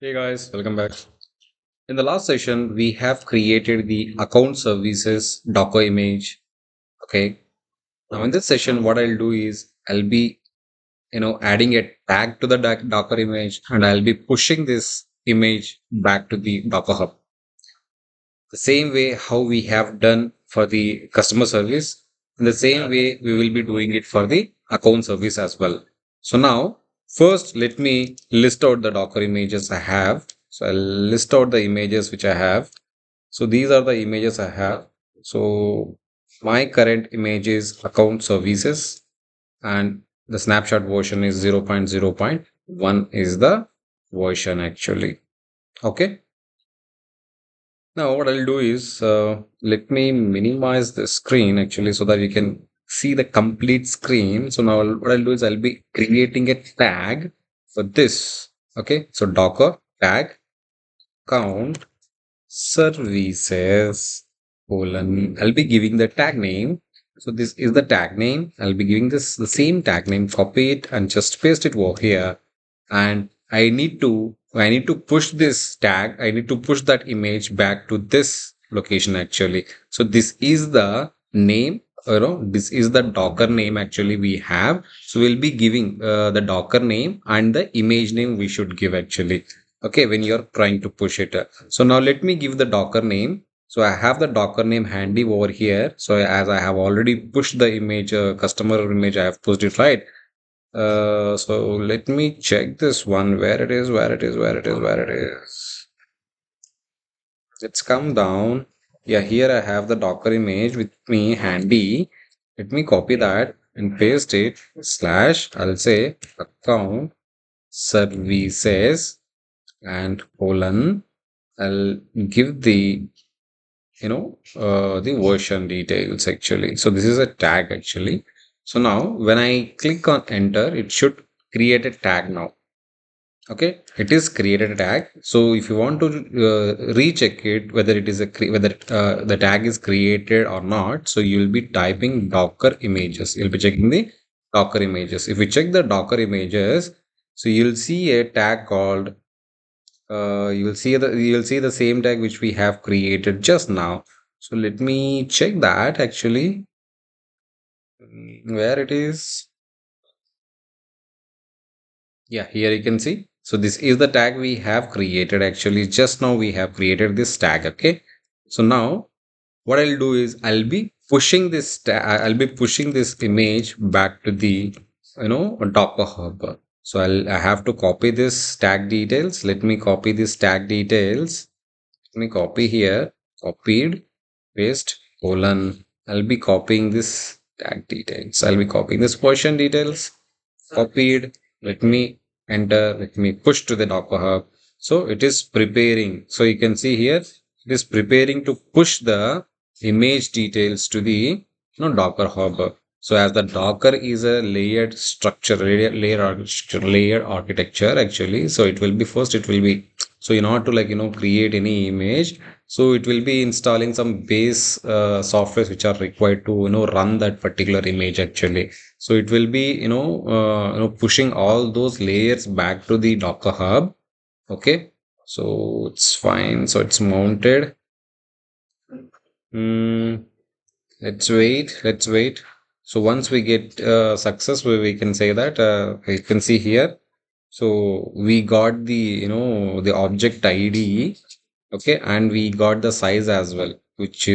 Hey guys, welcome back. In the last session, we have created the account services Docker image. Okay. Now in this session, what I'll do is I'll be, adding a tag to the Docker image and I'll be pushing this image back to the Docker Hub. The same way how we have done for the customer service. In the same way, we will be doing it for the account service as well. So now, first, let me list out the Docker images I have. So I'll list out the images which I have. So these are the images I have. So my current image is account services and the snapshot version is 0.0.1 is the version actually. Okay. Now, what I'll do is let me minimize the screen actually so that you can see the complete screen. So now what I'll do is I'll be creating a tag for this. Okay, so Docker tag count services colon. I'll be giving the tag name. So this is the tag name. I'll be giving this the same tag name. Copy it and just paste it over here. And I need to push this tag. I need to push that image back to this location actually. So this is the name. This is the Docker name actually we have. So we'll be giving the Docker name and the image name we should give actually. Okay, when you're trying to push it. So now let me give the Docker name. So I have the Docker name handy over here. So as I have already pushed the image, customer image, I have pushed it right. So let me check this one where it is, where it is, where it is, where it is. Let's come down. Yeah, here I have the Docker image with me handy. Let me copy that and paste it slash, I'll say account services and colon. I'll give the version details actually. So this is a tag actually. So now when I click on enter, it should create a tag now. Okay, it is created a tag. So if you want to recheck it, whether it is whether the tag is created or not, so you'll be typing Docker images. You'll be checking the Docker images. If you check the Docker images, so you'll see a tag called you'll see the same tag which we have created just now. So let me check that actually. Where it is. Yeah, here you can see. So this is the tag we have created actually. Just now we have created this tag. Okay. So now what I'll do is I'll be pushing this image back to the Docker Hub. So I have to copy this tag details. Let me copy this tag details. Let me copy here. Copied, paste, colon. I'll be copying this tag details. I'll be copying this version details. Copied. Let me enter. Let me push to the Docker Hub. So it is preparing. So you can see here, it is preparing to push the image details to the Docker Hub. So as the Docker is a layered structure, layer architecture actually. So it will be first, it will be so in order to create any image, so it will be installing some base softwares which are required to run that particular image actually. So it will be pushing all those layers back to the Docker Hub. Okay, so it's fine. So it's mounted. Mm, let's wait. Let's wait. So once we get success, we can say that you can see here. So we got the object ID. Okay, and we got the size as well, which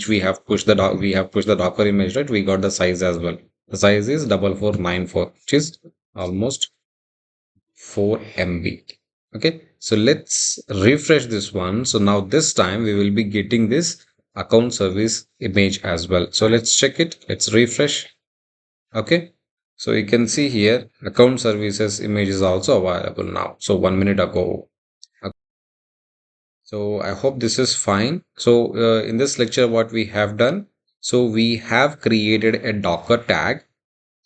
we have pushed the Docker image, right? We got the size as well. The size is 4494, which is almost 4 MB. Okay, so let's refresh this one. So now this time we will be getting this account service image as well. So let's check it. Let's refresh. Okay, so you can see here account services image is also available now. So 1 minute ago. So I hope this is fine. So in this lecture, what we have done, so we have created a Docker tag.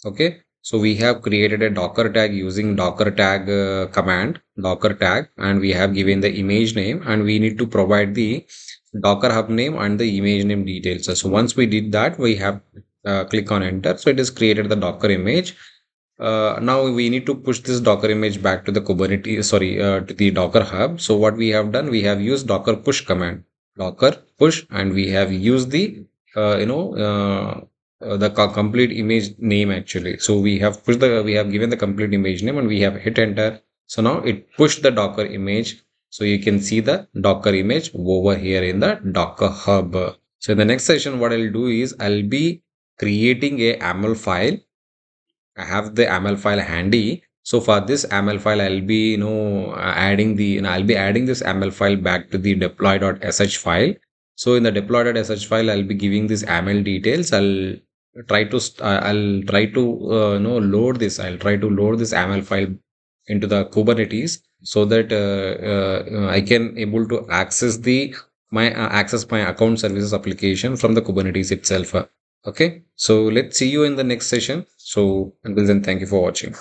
Okay. So we have created a Docker tag using Docker tag command, Docker tag, and we have given the image name and we need to provide the Docker Hub name and the image name details. So once we did that, we have click on enter. So it is created the Docker image. now we need to push this Docker image back to the Kubernetes, sorry, to the Docker hub. So what we have done, we have used Docker push command, Docker push, and we have used the, the complete image name actually. So we have pushed we have given the complete image name and we have hit enter. So now it pushed the Docker image. So you can see the Docker image over here in the Docker hub. So in the next session, what I'll do is I'll be creating a YAML file. I have the YAML file handy. So for this YAML file, I'll be, adding the, I'll be adding this YAML file back to the deploy.sh file. So in the deploy.sh file, I'll be giving this YAML details. I'll try to, load this. I'll try to load this YAML file into the Kubernetes so that I can able to access my account services application from the Kubernetes itself. Okay, so let's see you in the next session. So until then, thank you for watching.